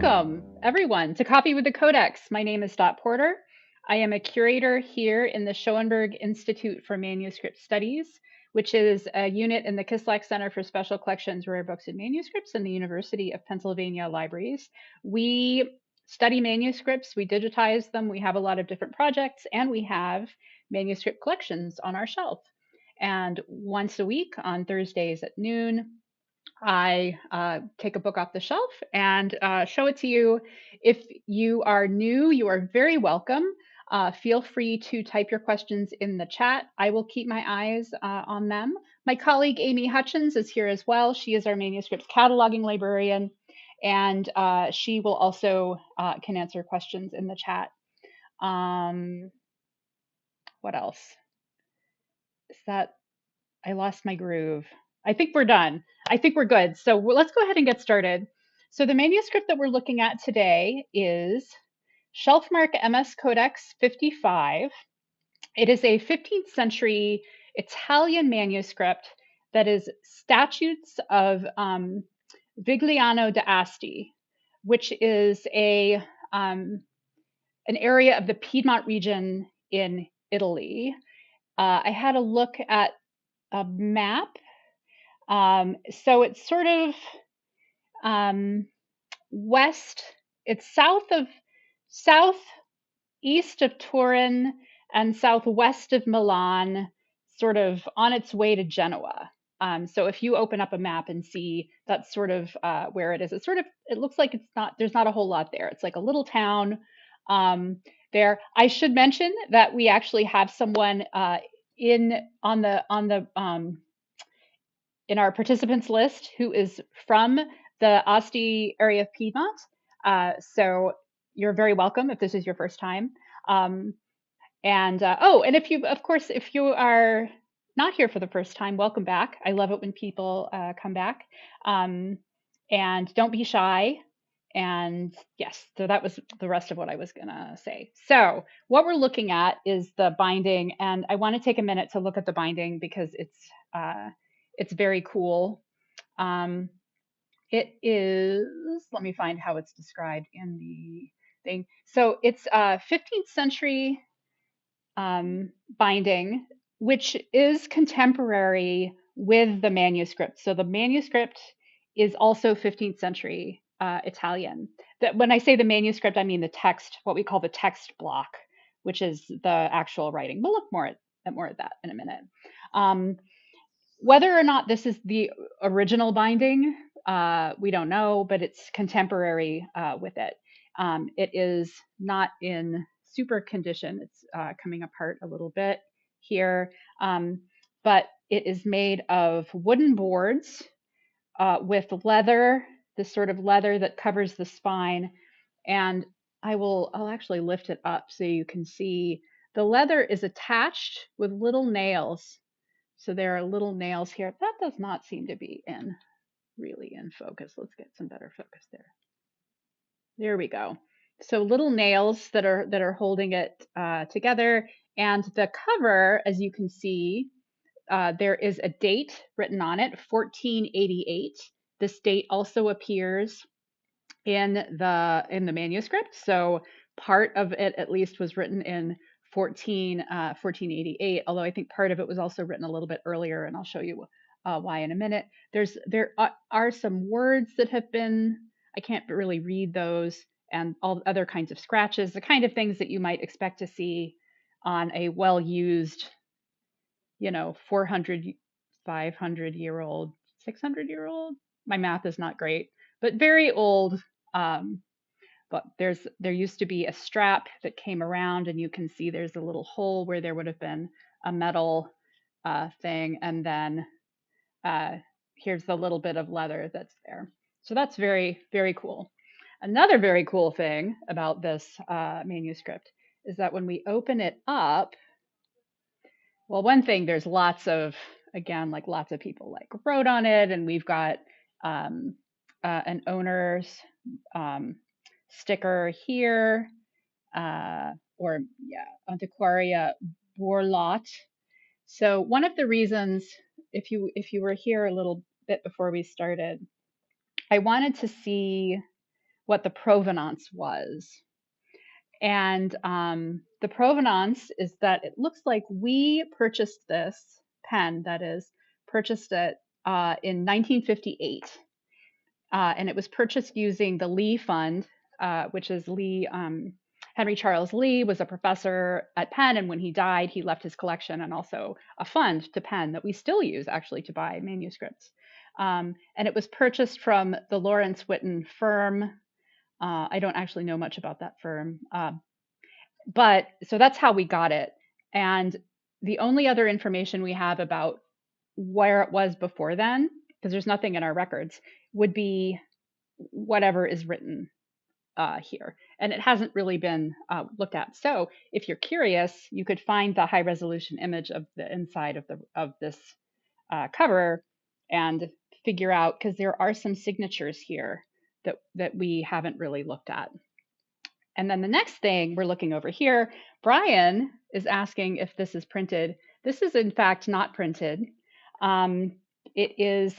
Welcome, everyone, to Coffee with the Codex. My name is Dot Porter. I am a curator here in the Schoenberg Institute for Manuscript Studies, which is a unit in the Kislak Center for Special Collections, Rare Books, and Manuscripts in the University of Pennsylvania Libraries. We study manuscripts, we digitize them, we have a lot of different projects, and we have manuscript collections on our shelf. And once a week on Thursdays at noon, I take a book off the shelf and show it to you. If you are new, you are very welcome. Feel free to type your questions in the chat. I will keep my eyes on them. My colleague Amy Hutchins is here as well. She is our manuscripts cataloging librarian, and she will also can answer questions in the chat. What else? Is that I lost my groove. I think we're done. I think we're good. So let's go ahead and get started. So the manuscript that we're looking at today is Shelfmark MS Codex 55. It is a 15th century Italian manuscript that is Statutes of Vigliano d'Asti, which is an area of the Piedmont region in Italy. I had a look at a map. So it's sort of west, it's southeast of Turin and southwest of Milan, sort of on its way to Genoa. So if you open up a map and see that's sort of where it is, it looks like there's not a whole lot there. It's like a little town there. I should mention that we actually have someone in our participants list who is from the Asti area of Piedmont. So you're very welcome if this is your first time. And if you are not here for the first time, welcome back. I love it when people come back. And don't be shy. And yes, so that was the rest of what I was going to say. So what we're looking at is the binding, and I want to take a minute to look at the binding because it's very cool. It is, let me find how it's described in the thing. So it's a 15th century binding, which is contemporary with the manuscript. So the manuscript is also 15th century Italian. That when I say the manuscript, I mean the text, what we call the text block, which is the actual writing. We'll look more at that in a minute. Whether or not this is the original binding, we don't know, but it's contemporary with it. It is not in super condition. It's coming apart a little bit here, but it is made of wooden boards with leather, this sort of leather that covers the spine. And I'll actually lift it up so you can see the leather is attached with little nails. So there are little nails here. That does not seem to be really in focus. Let's get some better focus there. There we go. So little nails that are holding it together. And the cover, as you can see, there is a date written on it, 1488. This date also appears in the manuscript. So part of it at least was written in 1488, although I think part of it was also written a little bit earlier, and I'll show you why in a minute. There are some words that have been, I can't really read those, and all other kinds of scratches, the kind of things that you might expect to see on a well-used, 400, 500-year-old, 600-year-old. My math is not great, but very old. But there used to be a strap that came around, and you can see there's a little hole where there would have been a metal thing, and then here's the little bit of leather that's there. So that's very, very cool. Another very cool thing about this manuscript is that when we open it up, well, one thing, there's lots of people wrote on it, and we've got an owner's sticker here, Antiquaria Borlot. So one of the reasons, if you were here a little bit before we started, I wanted to see what the provenance was. And the provenance is that it looks like we purchased this, Penn, that is, purchased it in 1958. And it was purchased using the Lee Fund, which is Lee. Henry Charles Lee was a professor at Penn, and when he died, he left his collection and also a fund to Penn that we still use actually to buy manuscripts. And it was purchased from the Lawrence Whitten firm. I don't actually know much about that firm, but so that's how we got it. And the only other information we have about where it was before then, because there's nothing in our records, would be whatever is written here. And it hasn't really been looked at. So if you're curious, you could find the high resolution image of the inside of this cover and figure out, because there are some signatures here that we haven't really looked at. And then the next thing we're looking over here, Brian is asking if this is printed. This is in fact not printed. It is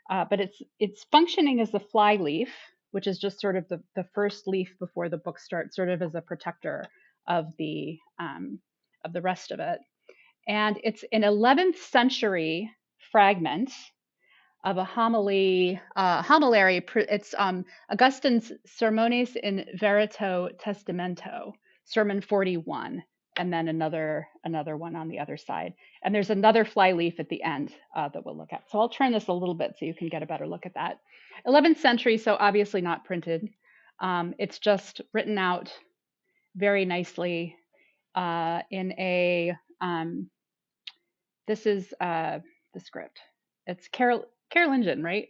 but it's functioning as the fly leaf, which is just sort of the first leaf before the book starts, sort of as a protector of the rest of it. And it's an 11th century fragment of a homily, homilary. It's Augustine's Sermones in Verito Testamento, Sermon 41, and then another one on the other side. And there's another fly leaf at the end that we'll look at. So I'll turn this a little bit so you can get a better look at that. 11th century, so obviously not printed. It's just written out very nicely in a, this is the script. It's Carolingian, right?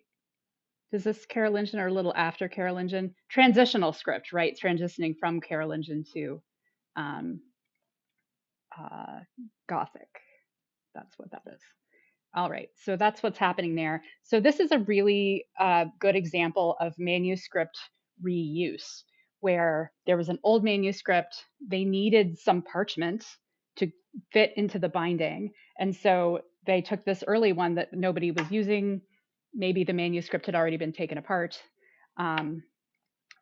Is this Carolingian or a little after Carolingian? Transitional script, right? Transitioning from Carolingian to um, Gothic. That's what that is. All right, so that's what's happening there. So this is a really good example of manuscript reuse, where there was an old manuscript, they needed some parchment to fit into the binding, and so they took this early one that nobody was using. Maybe the manuscript had already been taken apart, and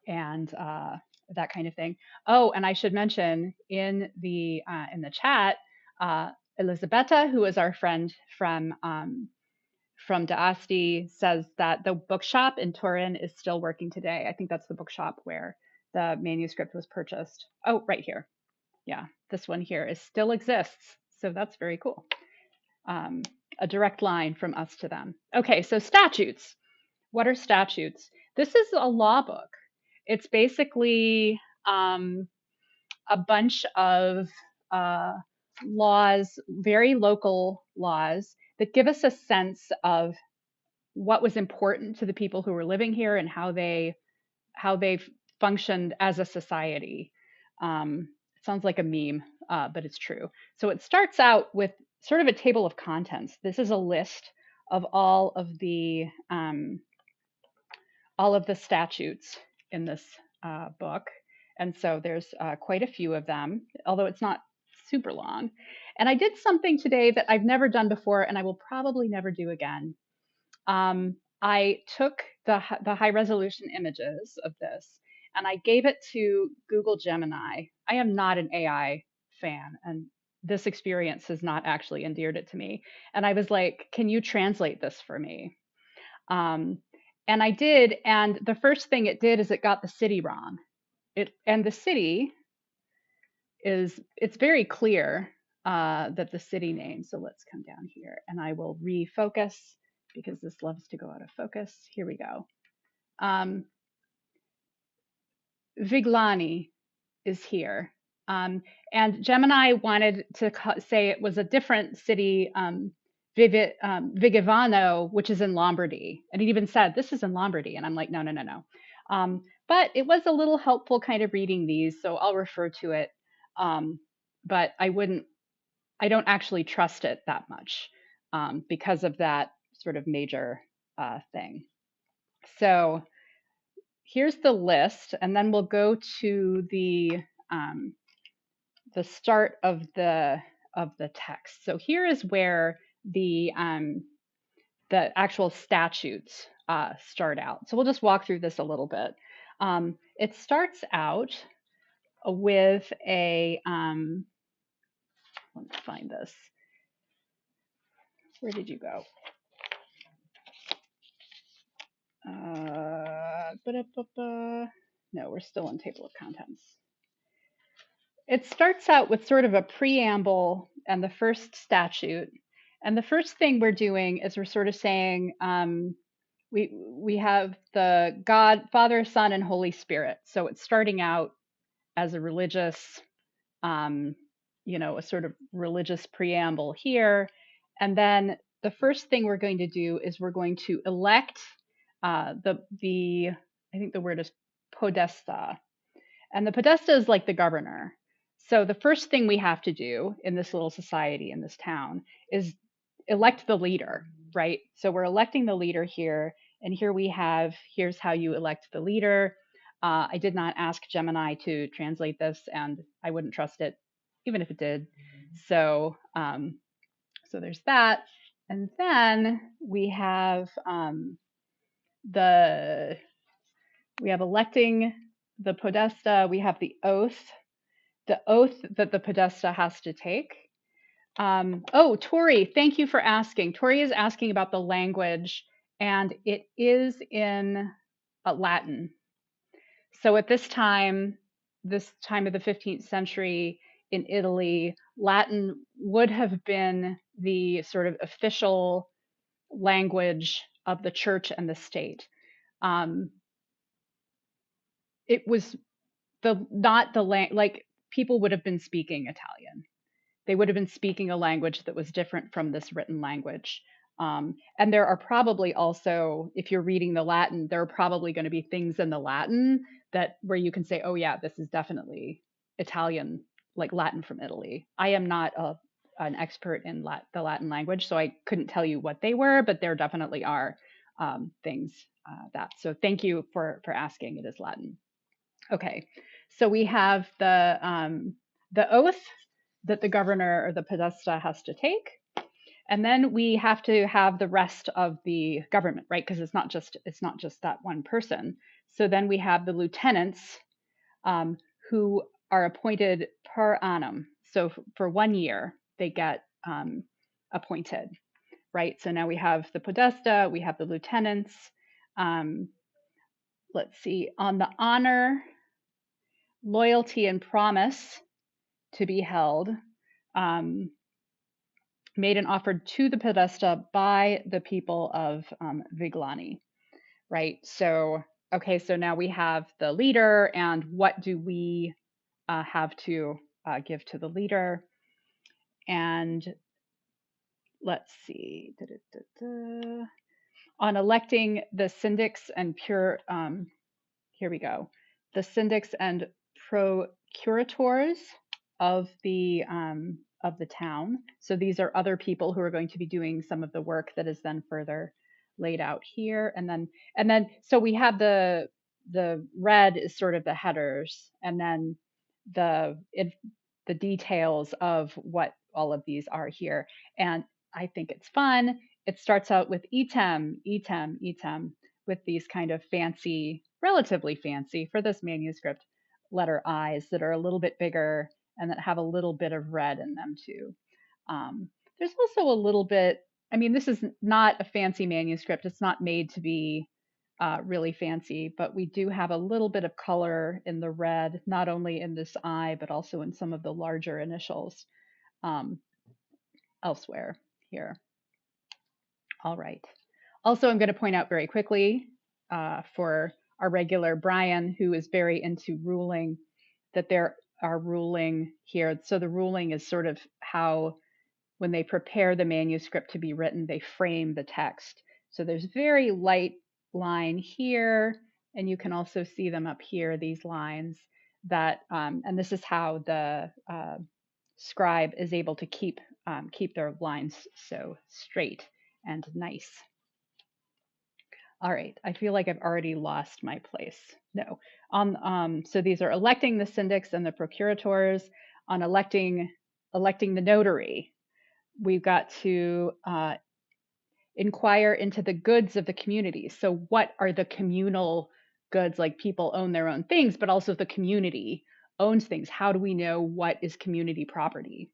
that kind of thing. Oh, and I should mention in the chat, Elisabetta, who is our friend from De Asti, says that the bookshop in Turin is still working today. I think that's the bookshop where the manuscript was purchased. Oh, right here. Yeah, this one here is still exists. So that's very cool. A direct line from us to them. Okay, so statutes. What are statutes? This is a law book. It's basically a bunch of laws, very local laws, that give us a sense of what was important to the people who were living here and how they functioned as a society. It sounds like a meme, but it's true. So it starts out with sort of a table of contents. This is a list of all of the statutes in this book. And so there's quite a few of them, although it's not super long. And I did something today that I've never done before, and I will probably never do again. I took the high resolution images of this and I gave it to Google Gemini. I am not an AI fan, and this experience has not actually endeared it to me. And I was like, can you translate this for me? And I did, and the first thing it did is it got the city wrong. And the city it's very clear that the city name. So let's come down here, and I will refocus because this loves to go out of focus. Here we go. Vigliano is here. And Gemini wanted to say it was a different city, Vigevano, which is in Lombardy. And it even said, this is in Lombardy. And I'm like, no, no, no, no. But it was a little helpful kind of reading these, so I'll refer to it. But I don't actually trust it that much because of that sort of major thing. So here's the list, and then we'll go to the start of the text. So here is where the actual statutes start out. So we'll just walk through this a little bit. It starts out with a, let's find this. Where did you go? No, we're still in table of contents. It starts out with sort of a preamble and the first statute. And the first thing we're doing is we're sort of saying, we have the God, Father, Son, and Holy Spirit. So it's starting out as a religious, a sort of religious preamble here. And then the first thing we're going to do is we're going to elect the I think the word is podesta, and the podesta is like the governor. So the first thing we have to do in this little society in this town is elect the leader, right? So we're electing the leader here, and here's how you elect the leader. I did not ask Gemini to translate this, and I wouldn't trust it, even if it did. So, so there's that, and then the we have electing the podesta. We have the oath that the podesta has to take. Oh, Tori, thank you for asking. Tori is asking about the language, and it is in Latin. So at this time of the 15th century in Italy, Latin would have been the sort of official language of the church and the state. It was not the like people would have been speaking Italian. They would have been speaking a language that was different from this written language. And there are probably also, if you're reading the Latin, there are probably going to be things in the Latin that where you can say, oh yeah, this is definitely Italian, like Latin from Italy. I am not an expert in the Latin language, so I couldn't tell you what they were, but there definitely are things that. So thank you for asking. It is Latin. Okay, so we have the oath that the governor or the podesta has to take, and then we have to have the rest of the government, right? Because it's not just that one person. So then we have the lieutenants who are appointed per annum. So for 1 year they get appointed, right? So now we have the podesta, we have the lieutenants. Let's see, on the honor, loyalty, and promise to be held, made and offered to the podesta by the people of Vigliani, right? So, okay, so now we have the leader, and what do we have to give to the leader? And let's see, on electing the syndics and here we go, the syndics and procurators of the town. So these are other people who are going to be doing some of the work that is then further laid out here. And then so we have the red is sort of the headers, and then the details of what all of these are here. And I think it's fun. It starts out with item, with these kind of fancy, relatively fancy for this manuscript, letter I's that are a little bit bigger and that have a little bit of red in them too. There's also a little bit, I mean, this is not a fancy manuscript. It's not made to be really fancy, but we do have a little bit of color in the red, not only in this I, but also in some of the larger initials elsewhere here. All right. Also, I'm going to point out very quickly for our regular Brian, who is very into ruling, that there are ruling here. So the ruling is sort of how, when they prepare the manuscript to be written, they frame the text. So there's very light line here, and you can also see them up here, these lines that, and this is how the scribe is able to keep their lines so straight and nice. All right, I feel like I've already lost my place. No, so these are electing the syndics and the procurators. On electing the notary, we've got to inquire into the goods of the community. So what are the communal goods, like people own their own things, but also the community owns things. How do we know what is community property?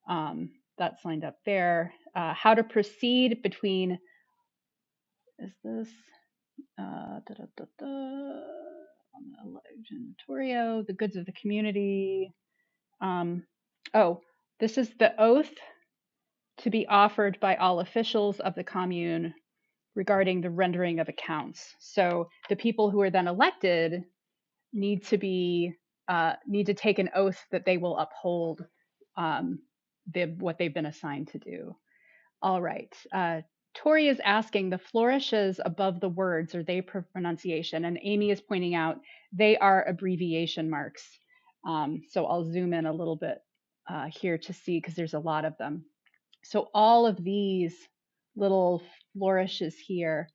That's lined up there. How to proceed between, is this, the goods of the community. Oh, this is the oath to be offered by all officials of the commune regarding the rendering of accounts. So the people who are then elected need to be need to take an oath that they will uphold what they've been assigned to do. All right. Tori is asking, the flourishes above the words, are they pronunciation? And Amy is pointing out they are abbreviation marks. So I'll zoom in a little bit here to see, because there's a lot of them. So all of these little flourishes here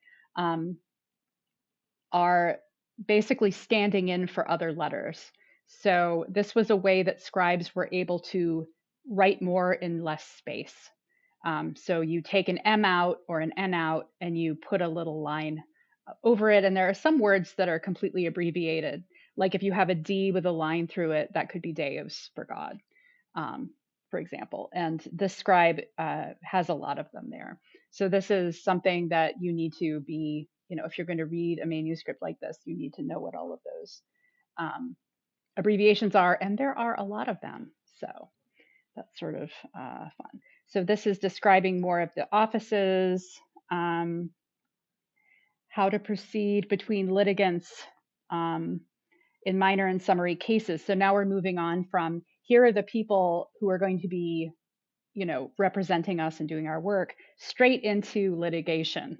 are basically standing in for other letters. So this was a way that scribes were able to write more in less space. So you take an M out or an N out and you put a little line over it. And there are some words that are completely abbreviated. Like if you have a D with a line through it, that could be Deus for God, for example. And this scribe has a lot of them there. So this is something that you need to be, if you're going to read a manuscript like this, you need to know what all of those abbreviations are. And there are a lot of them. So that's sort of fun. So this is describing more of the offices, how to proceed between litigants in minor and summary cases. So now we're moving on from, here are the people who are going to be, representing us and doing our work, straight into litigation,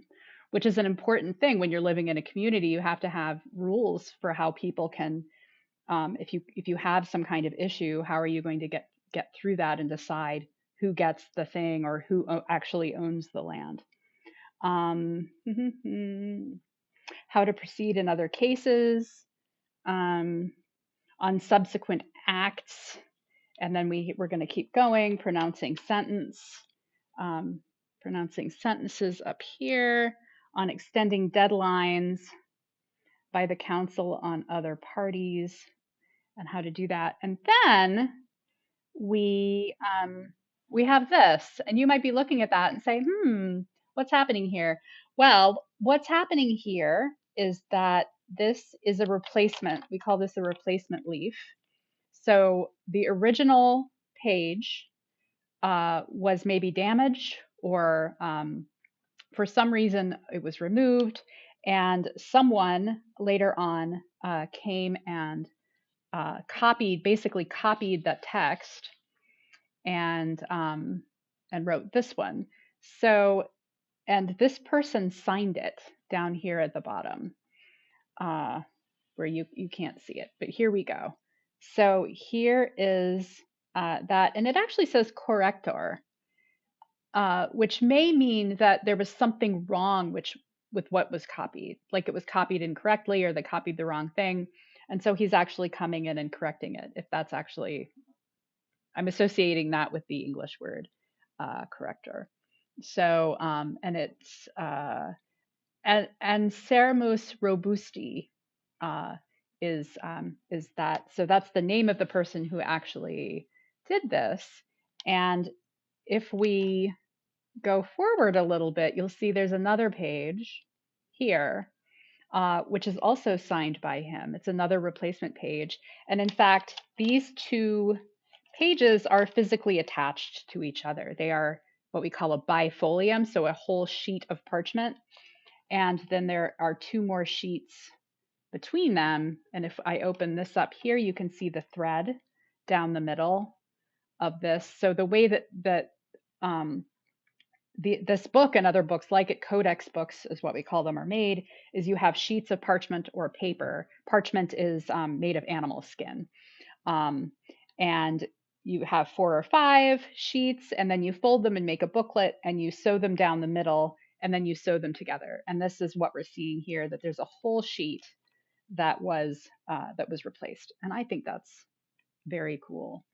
which is an important thing. When you're living in a community, you have to have rules for how people can, if you have some kind of issue, how are you going to get through that and decide who gets the thing or who actually owns the land. How to proceed in other cases, on subsequent acts, and then we're going to keep going, pronouncing sentences up here, on extending deadlines by the council on other parties, and how to do that. And then we have this, and you might be looking at that and say, what's happening here? Well, what's happening here is that this is a replacement. We call this a replacement leaf. So the original page was maybe damaged, or for some reason it was removed, and someone later on came and basically copied that text and wrote this one. So, and this person signed it down here at the bottom, where you can't see it, but here we go. So here is that, and it actually says corrector, which may mean that there was something wrong with what was copied, like it was copied incorrectly or they copied the wrong thing. And so he's actually coming in and correcting it, if that's actually, I'm associating that with the English word corrector. So, and it's, and Sermus Robusti is that, so that's the name of the person who actually did this. And if we go forward a little bit, you'll see there's another page here, which is also signed by him. It's another replacement page. And in fact, these two pages are physically attached to each other. They are what we call a bifolium, so a whole sheet of parchment. And then there are two more sheets between them. And if I open this up here, you can see the thread down the middle of this. So the way that this book and other books like it, Codex books is what we call them, are made, is you have sheets of parchment or paper. Parchment is made of animal skin. And you have 4 or 5 sheets, and then you fold them and make a booklet, and you sew them down the middle, and then you sew them together. And this is what we're seeing here, that there's a whole sheet that was replaced. And I think that's very cool.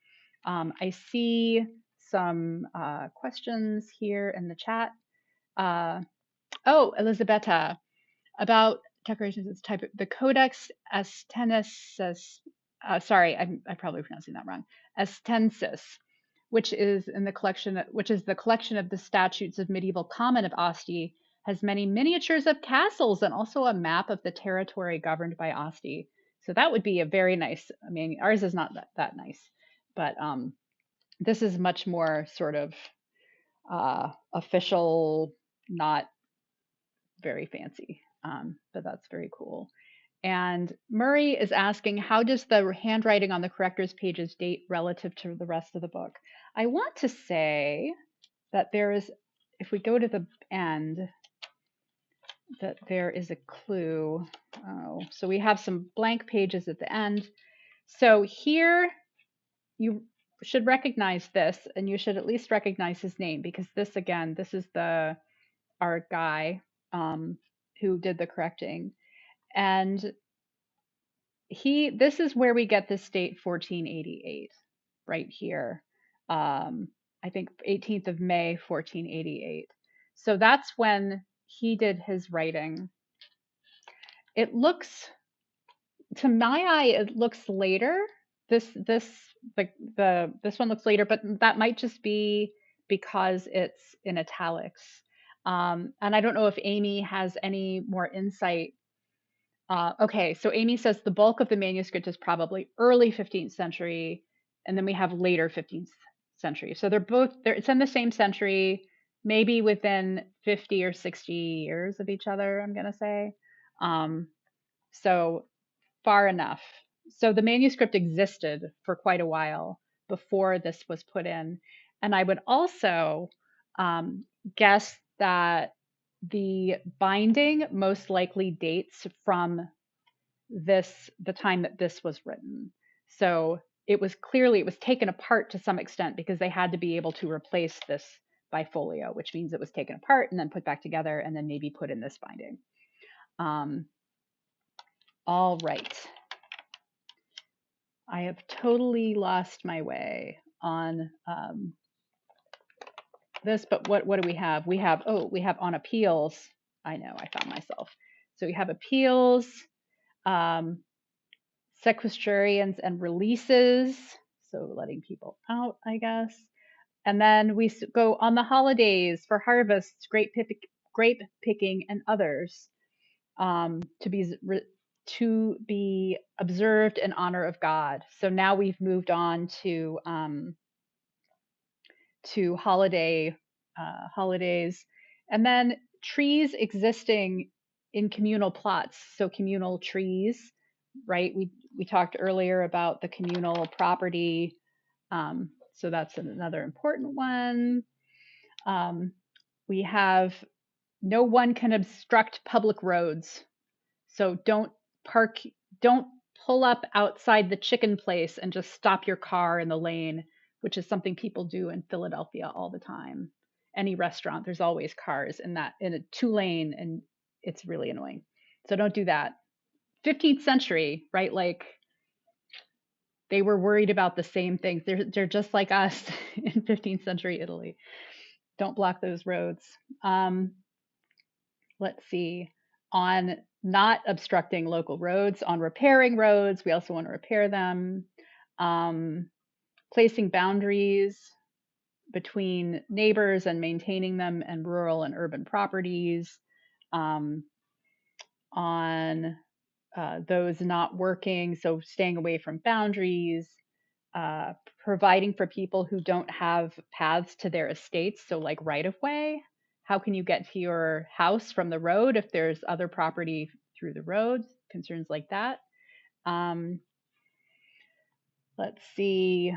I see some questions here in the chat. Oh, Elisabetta, about declarations is type the Codex Astensis. Sorry, I'm probably pronouncing that wrong. Astensis, which is the collection of the statutes of medieval common of Asti, has many miniatures of castles and also a map of the territory governed by Asti. So that would be a very nice. I mean, ours is not that nice, but this is much more sort of official, not very fancy. But that's very cool. And Murray is asking, how does the handwriting on the corrector's pages date relative to the rest of the book? I want to say that there is, if we go to the end, that there is a clue. Oh, so we have some blank pages at the end. So here you should recognize this, and you should at least recognize his name, because this, again, this is our guy who did the correcting. And this is where we get this date 1488 right here. I think 18th of May 1488. So that's when he did his writing. It looks, to my eye, it looks later. This one looks later, but that might just be because it's in italics. And I don't know if Amy has any more insight. Okay, so Amy says the bulk of the manuscript is probably early 15th century, and then we have later 15th century. So it's in the same century, maybe within 50 or 60 years of each other, I'm going to say. So far enough. So the manuscript existed for quite a while before this was put in. And I would also guess that the binding most likely dates from the time that this was written. So it was taken apart to some extent because they had to be able to replace this bifolio, which means it was taken apart and then put back together and then maybe put in this binding. All right. I have totally lost my way on this, but what do we have? We have on appeals. I know, I found myself. So we have appeals, sequestrarians and releases. So letting people out, I guess. And then we go on the holidays for harvests, grape picking, and others to be observed in honor of God. So now we've moved on to holidays, and then trees existing in communal plots. So communal trees, right? We talked earlier about the communal property. So that's another important one. We have no one can obstruct public roads. So don't pull up outside the chicken place and just stop your car in the lane, which is something people do in Philadelphia all the time. Any restaurant, there's always cars in a 2-lane, and it's really annoying. So don't do that. 15th century, right? Like they were worried about the same things. They're just like us in 15th century Italy. Don't block those roads. Let's see. On not obstructing local roads, on repairing roads, we also want to repair them. Placing boundaries between neighbors and maintaining them, and rural and urban properties. On those not working, so staying away from boundaries. Providing for people who don't have paths to their estates, so like right of way. How can you get to your house from the road if there's other property through the road? Concerns like that. Let's see.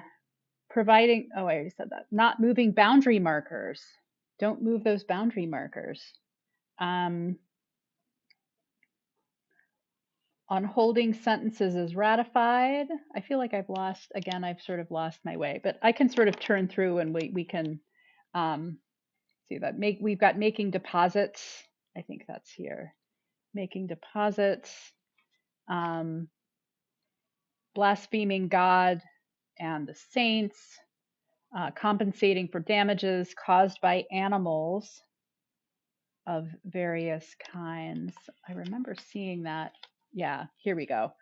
Providing, I already said that. Not moving boundary markers. Don't move those boundary markers. On holding sentences as ratified. I feel like I've sort of lost my way, but I can sort of turn through and we can see that. We've got making deposits. I think that's here. Making deposits. Blaspheming God and the saints. Compensating for damages caused by animals. of various kinds. I remember seeing that. Yeah, here we go.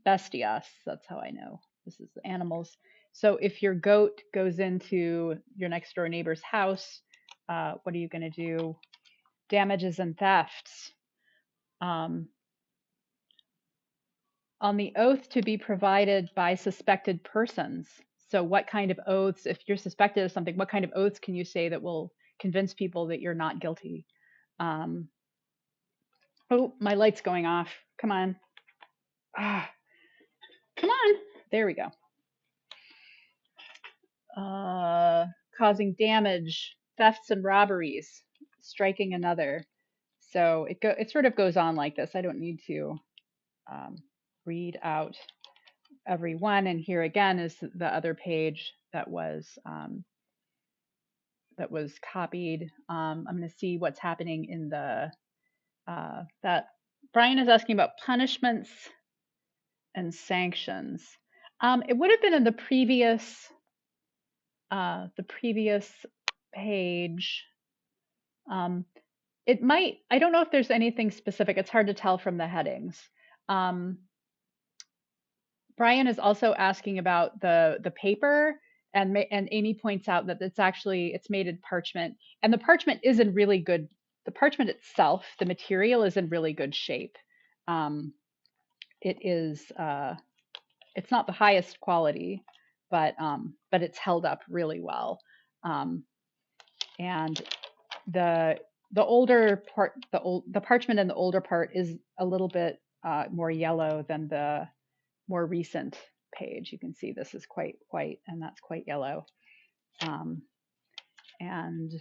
Bestias, that's how I know. This is the animals. So if your goat goes into your next door neighbor's house, what are you going to do? Damages and thefts. Um, on the oath to be provided by suspected persons. So what kind of oaths, if you're suspected of something, what kind of oaths can you say that will convince people that you're not guilty? Oh, my light's going off. Come on. Ah, come on. There we go. Causing damage, thefts and robberies, striking another. So it sort of goes on like this. I don't need to read out every one. And here again is the other page that was copied. I'm going to see what's happening in the that Brian is asking about punishments and sanctions. It would have been in the previous page. It might. I don't know if there's anything specific. It's hard to tell from the headings. Brian is also asking about the paper, and Amy points out that it's made in parchment, and the parchment is in really good. The parchment itself, the material, is in really good shape. It is. It's not the highest quality, but it's held up really well. And the older part, the parchment in the older part is a little bit more yellow than the more recent page. You can see this is quite white and that's quite yellow. And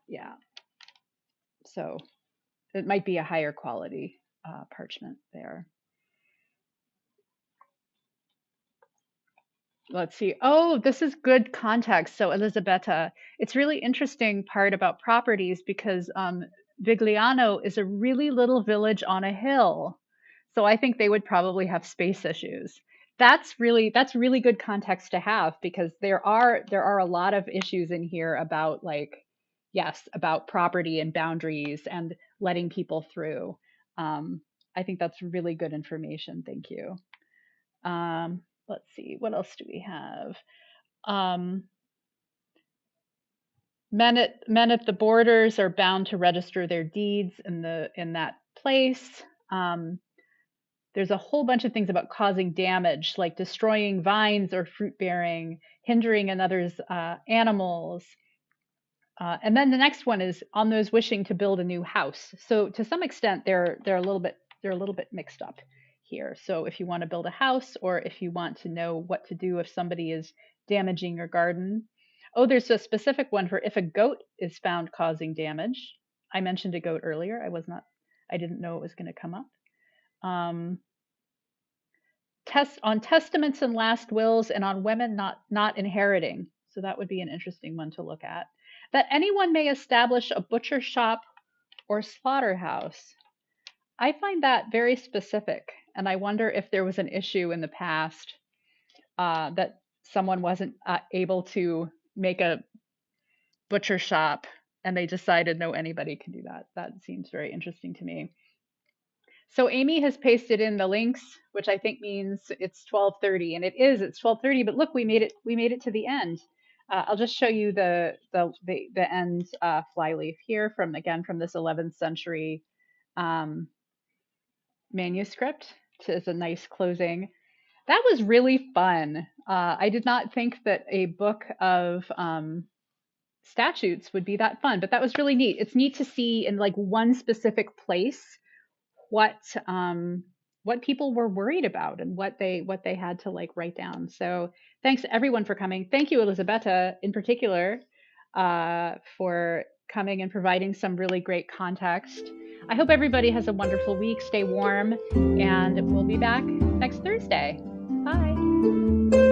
yeah, so it might be a higher quality parchment there. Let's see. Oh, this is good context. So Elisabetta, it's really interesting part about properties because Vigliano is a really little village on a hill. So I think they would probably have space issues. That's really good context to have because there are a lot of issues in here about about property and boundaries and letting people through. I think that's really good information. Thank you. Let's see, what else do we have? Men at the borders are bound to register their deeds in that place. There's a whole bunch of things about causing damage, like destroying vines or fruit bearing, hindering another's animals. And then the next one is on those wishing to build a new house. So to some extent, they're a little bit mixed up here. So if you want to build a house, or if you want to know what to do if somebody is damaging your garden. Oh, there's a specific one for if a goat is found causing damage. I mentioned a goat earlier. I didn't know it was going to come up. On testaments and last wills, and on women not inheriting. So that would be an interesting one to look at. That anyone may establish a butcher shop or slaughterhouse. I find that very specific, and I wonder if there was an issue in the past that someone wasn't able to make a butcher shop, and they decided no, anybody can do that. That seems very interesting to me. So Amy has pasted in the links, which I think means it's 12:30, and it's 12:30. But look, we made it to the end. I'll just show you the end flyleaf here from this 11th century manuscript. It's a nice closing. That was really fun. I did not think that a book of statutes would be that fun, but that was really neat. It's neat to see in like one specific place what people were worried about and what they had to like write down. So thanks everyone for coming. Thank you, Elisabetta, in particular, for coming and providing some really great context. I hope everybody has a wonderful week. Stay warm, and we'll be back next Thursday. Bye.